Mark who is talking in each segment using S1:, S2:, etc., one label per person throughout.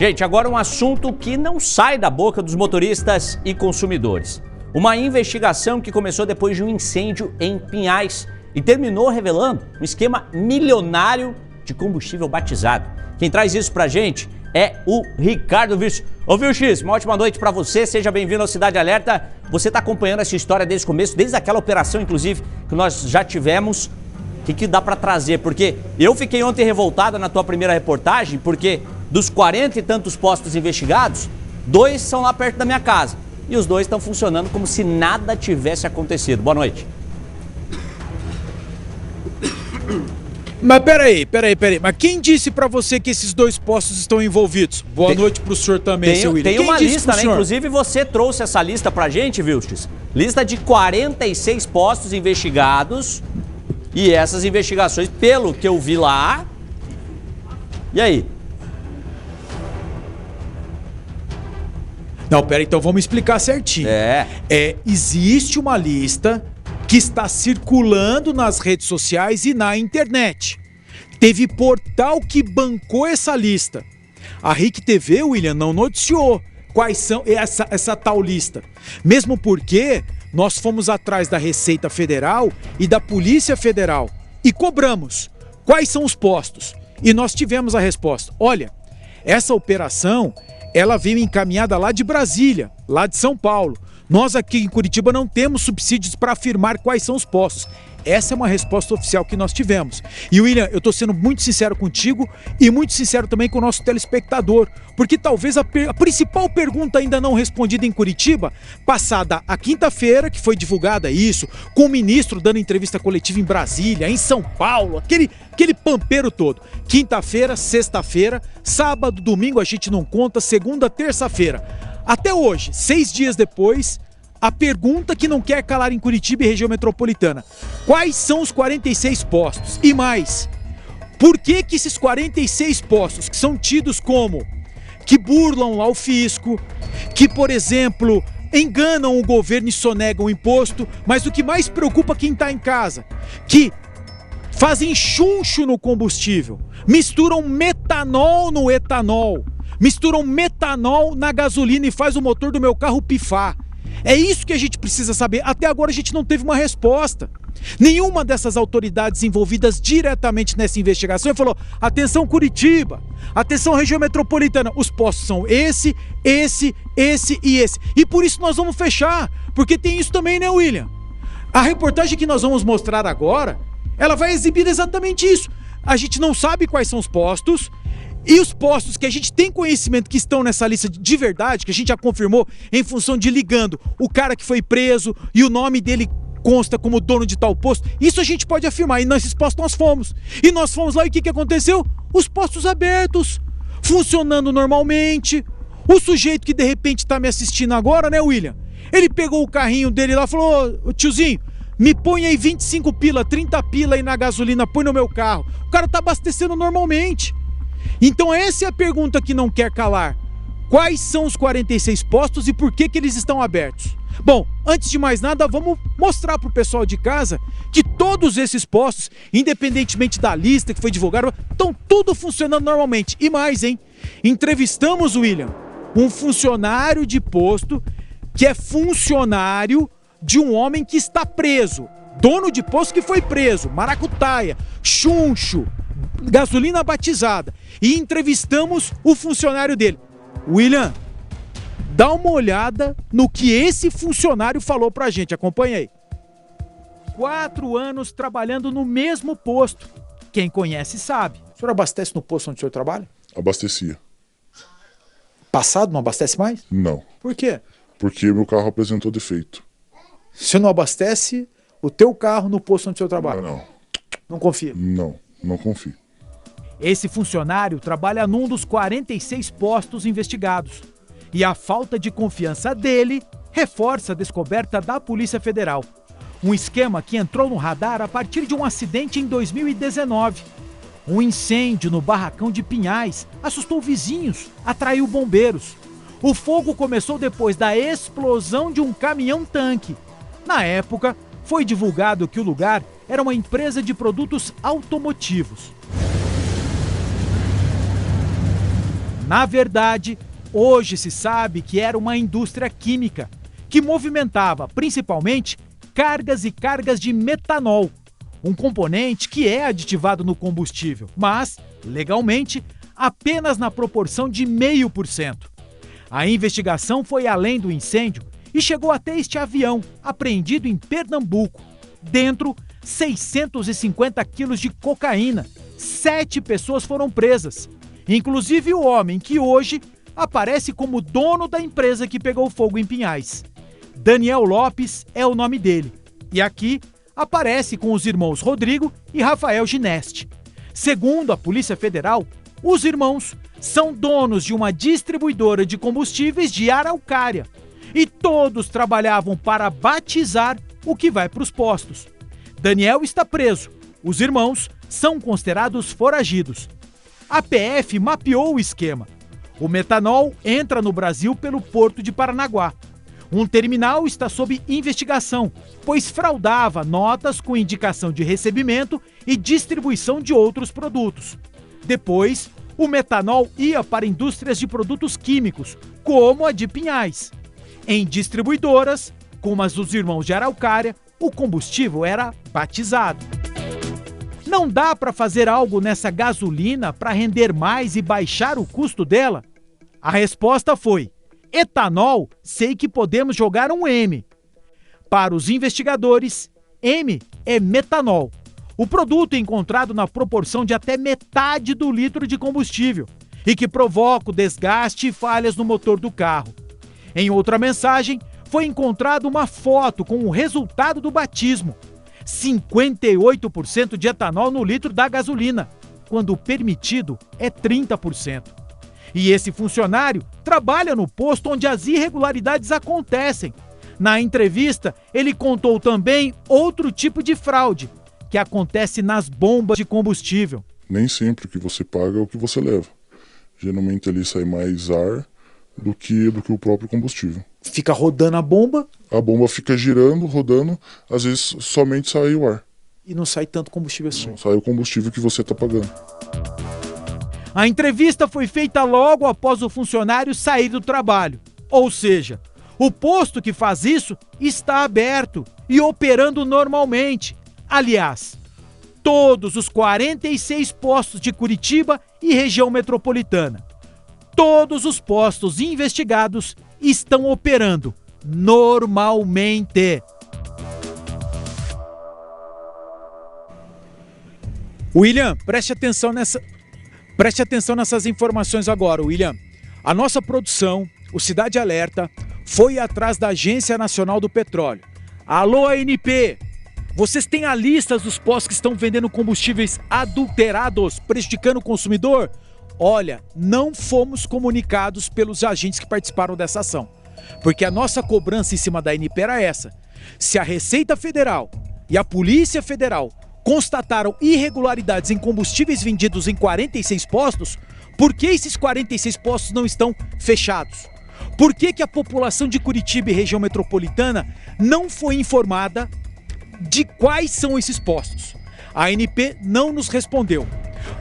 S1: Gente, agora um assunto que não sai da boca dos motoristas e consumidores. Uma investigação que começou depois de um incêndio em Pinhais e terminou revelando um esquema milionário de combustível batizado. Quem traz isso pra gente é o Ricardo Vilches. Ô Vilches, uma ótima noite pra você, seja bem-vindo ao Cidade Alerta. Você tá acompanhando essa história desde o começo, desde aquela operação, inclusive, que nós já tivemos. O que dá pra trazer? Porque eu fiquei ontem revoltada na tua primeira reportagem, porque dos 40 e tantos postos investigados, 2 são lá perto da minha casa. E os 2 estão funcionando como se nada tivesse acontecido. Boa noite.
S2: Mas peraí. Mas quem disse pra você que esses 2 postos estão envolvidos? Boa noite pro senhor também, seu William.
S1: Tem uma lista, né? Inclusive você trouxe essa lista pra gente, Vilches. Lista de 46 postos investigados. E essas investigações, pelo que eu vi lá... E aí?
S2: Não, pera, então vamos explicar certinho. Existe uma lista que está circulando nas redes sociais e na internet. Teve portal que bancou essa lista. A RIC TV, William, não noticiou quais são essa tal lista. Mesmo porque nós fomos atrás da Receita Federal e da Polícia Federal e cobramos quais são os postos. E nós tivemos a resposta. Olha, essa operação... ela veio encaminhada lá de Brasília, lá de São Paulo. Nós aqui em Curitiba não temos subsídios para afirmar quais são os postos. Essa é uma resposta oficial que nós tivemos. E William, eu estou sendo muito sincero contigo e muito sincero também com o nosso telespectador, porque talvez a principal pergunta ainda não respondida em Curitiba, passada a quinta-feira, que foi divulgada isso, com o ministro dando entrevista coletiva em Brasília, em São Paulo, aquele pampeiro todo. Quinta-feira, sexta-feira, sábado, domingo a gente não conta, segunda, terça-feira. Até hoje, 6 dias depois, a pergunta que não quer calar em Curitiba e região metropolitana: quais são os 46 postos? E mais, por que esses 46 postos, que são tidos como que burlam lá o fisco, que, por exemplo, enganam o governo e sonegam o imposto, mas o que mais preocupa quem está em casa, que fazem chuncho no combustível, misturam metanol no etanol, misturam metanol na gasolina e faz o motor do meu carro pifar. É isso que a gente precisa saber. Até agora a gente não teve uma resposta. Nenhuma dessas autoridades envolvidas diretamente nessa investigação falou: atenção Curitiba, atenção região metropolitana, os postos são esse e esse. E por isso nós vamos fechar, porque tem isso também, né, William? A reportagem que nós vamos mostrar agora, ela vai exibir exatamente isso. A gente não sabe quais são os postos. E os postos que a gente tem conhecimento que estão nessa lista de verdade, que a gente já confirmou em função de ligando o cara que foi preso e o nome dele consta como dono de tal posto, isso a gente pode afirmar. E nesses postos nós fomos. E nós fomos lá e o que aconteceu? Os postos abertos, funcionando normalmente. O sujeito que de repente está me assistindo agora, né, William? Ele pegou o carrinho dele lá e falou: ô, tiozinho, me põe aí 25 pila, 30 pila aí na gasolina, põe no meu carro. O cara tá abastecendo normalmente. Então essa é a pergunta que não quer calar. Quais são os 46 postos e por que eles estão abertos? Bom, antes de mais nada, vamos mostrar para o pessoal de casa que todos esses postos, independentemente da lista que foi divulgada, estão tudo funcionando normalmente. E mais, hein? Entrevistamos, William, um funcionário de posto que é funcionário de um homem que está preso. Dono de posto que foi preso, maracutaia, chuncho, gasolina batizada. E entrevistamos o funcionário dele. William, dá uma olhada no que esse funcionário falou pra gente. Acompanha aí. 4 anos trabalhando no mesmo posto. Quem conhece sabe. O senhor abastece no posto onde o senhor trabalha?
S3: Abastecia.
S2: Passado não abastece mais?
S3: Não.
S2: Por quê?
S3: Porque meu carro apresentou defeito.
S2: Você não abastece o teu carro no posto onde o senhor trabalha?
S3: Não.
S2: Não confia?
S3: Não confio.
S2: Esse funcionário trabalha num dos 46 postos investigados. E a falta de confiança dele reforça a descoberta da Polícia Federal. Um esquema que entrou no radar a partir de um acidente em 2019. Um incêndio no barracão de Pinhais assustou vizinhos, atraiu bombeiros. O fogo começou depois da explosão de um caminhão-tanque. Na época, foi divulgado que o lugar era uma empresa de produtos automotivos. Na verdade, hoje se sabe que era uma indústria química que movimentava principalmente cargas e cargas de metanol, um componente que é aditivado no combustível, mas, legalmente, apenas na proporção de 0,5%. A investigação foi além do incêndio e chegou até este avião, apreendido em Pernambuco. Dentro, 650 quilos de cocaína. 7 pessoas foram presas, inclusive o homem que hoje aparece como dono da empresa que pegou fogo em Pinhais. Daniel Lopes é o nome dele. E aqui aparece com os irmãos Rodrigo e Rafael Gineste. Segundo a Polícia Federal, os irmãos são donos de uma distribuidora de combustíveis de Araucária. E todos trabalhavam para batizar o que vai para os postos. Daniel está preso. Os irmãos são considerados foragidos. A PF mapeou o esquema. O metanol entra no Brasil pelo Porto de Paranaguá. Um terminal está sob investigação, pois fraudava notas com indicação de recebimento e distribuição de outros produtos. Depois, o metanol ia para indústrias de produtos químicos, como a de Pinhais. Em distribuidoras, como as dos irmãos de Araucária, o combustível era batizado. Não dá para fazer algo nessa gasolina para render mais e baixar o custo dela? A resposta foi: etanol, sei que podemos jogar um M. Para os investigadores, M é metanol. O produto é encontrado na proporção de até metade do litro de combustível e que provoca o desgaste e falhas no motor do carro. Em outra mensagem, foi encontrada uma foto com o resultado do batismo. 58% de etanol no litro da gasolina, quando o permitido é 30%. E esse funcionário trabalha no posto onde as irregularidades acontecem. Na entrevista, ele contou também outro tipo de fraude, que acontece nas bombas de combustível.
S3: Nem sempre o que você paga é o que você leva. Geralmente ali sai mais ar do que o próprio combustível.
S2: Fica rodando a bomba.
S3: A bomba fica girando, rodando, às vezes somente sai o ar.
S2: E não sai tanto combustível assim.
S3: Não sai o combustível que você está pagando.
S2: A entrevista foi feita logo após o funcionário sair do trabalho. Ou seja, o posto que faz isso está aberto e operando normalmente. Aliás, todos os 46 postos de Curitiba e região metropolitana. Todos os postos investigados estão operando normalmente. William, preste atenção nessas informações agora, William. A nossa produção, o Cidade Alerta, foi atrás da Agência Nacional do Petróleo. Alô, ANP! Vocês têm a lista dos postos que estão vendendo combustíveis adulterados, prejudicando o consumidor? Olha, não fomos comunicados pelos agentes que participaram dessa ação, porque a nossa cobrança em cima da ANP era essa. Se a Receita Federal e a Polícia Federal constataram irregularidades em combustíveis vendidos em 46 postos, por que esses 46 postos não estão fechados? Por que a população de Curitiba e região metropolitana não foi informada de quais são esses postos? A ANP não nos respondeu.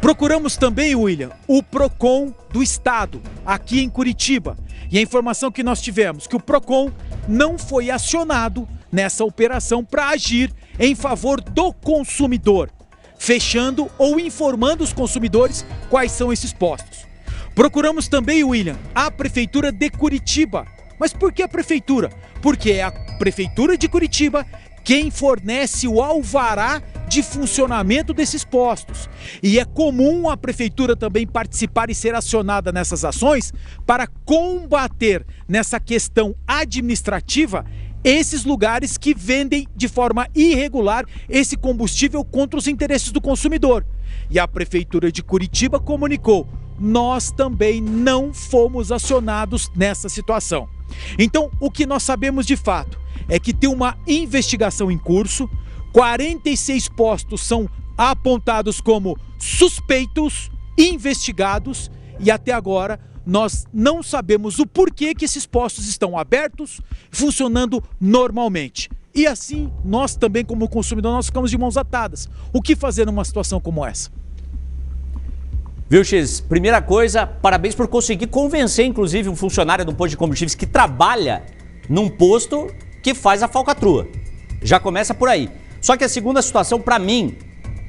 S2: Procuramos também, William, o PROCON do estado, aqui em Curitiba. E a informação que nós tivemos, que o PROCON não foi acionado nessa operação para agir em favor do consumidor, fechando ou informando os consumidores quais são esses postos. Procuramos também, William, a Prefeitura de Curitiba. Mas por que a Prefeitura? Porque é a Prefeitura de Curitiba quem fornece o alvará de funcionamento desses postos. E é comum a Prefeitura também participar e ser acionada nessas ações para combater nessa questão administrativa esses lugares que vendem de forma irregular esse combustível contra os interesses do consumidor. E a Prefeitura de Curitiba comunicou: nós também não fomos acionados nessa situação. Então, o que nós sabemos de fato é que tem uma investigação em curso, 46 postos são apontados como suspeitos, investigados, e até agora nós não sabemos o porquê que esses postos estão abertos, funcionando normalmente. E assim, nós também como consumidor, nós ficamos de mãos atadas. O que fazer numa situação como essa?
S1: Viu, X? Primeira coisa, parabéns por conseguir convencer, inclusive, um funcionário de um posto de combustíveis que trabalha num posto que faz a falcatrua. Já começa por aí. Só que a segunda situação, pra mim,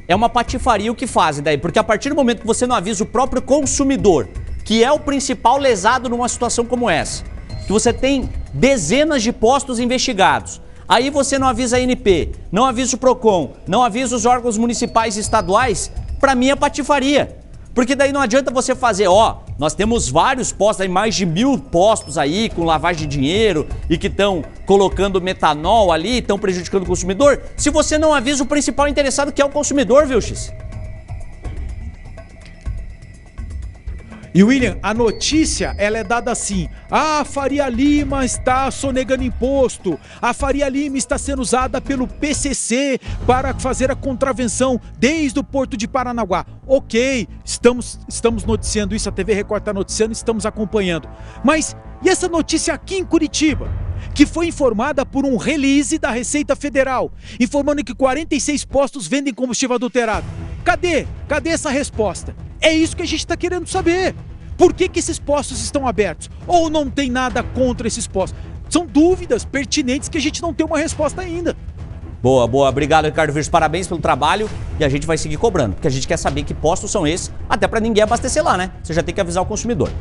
S1: é uma patifaria o que fazem daí. Porque a partir do momento que você não avisa o próprio consumidor, que é o principal lesado numa situação como essa, que você tem dezenas de postos investigados, aí você não avisa a ANP, não avisa o PROCON, não avisa os órgãos municipais e estaduais, pra mim é patifaria. Porque daí não adianta você fazer, nós temos vários postos, aí mais de 1000 postos aí com lavagem de dinheiro e que estão colocando metanol ali, estão prejudicando o consumidor, se você não avisa o principal interessado, que é o consumidor, viu, X?
S2: E William, a notícia, ela é dada assim: a Faria Lima está sonegando imposto, a Faria Lima está sendo usada pelo PCC para fazer a contravenção desde o Porto de Paranaguá. Ok, estamos noticiando isso, a TV Record está noticiando, estamos acompanhando. Mas e essa notícia aqui em Curitiba, que foi informada por um release da Receita Federal, informando que 46 postos vendem combustível adulterado? Cadê essa resposta? É isso que a gente está querendo saber. Por que esses postos estão abertos? Ou não tem nada contra esses postos? São dúvidas pertinentes que a gente não tem uma resposta ainda.
S1: Boa, boa. Obrigado, Ricardo Virso. Parabéns pelo trabalho e a gente vai seguir cobrando, porque a gente quer saber que postos são esses, até para ninguém abastecer lá, né? Você já tem que avisar o consumidor.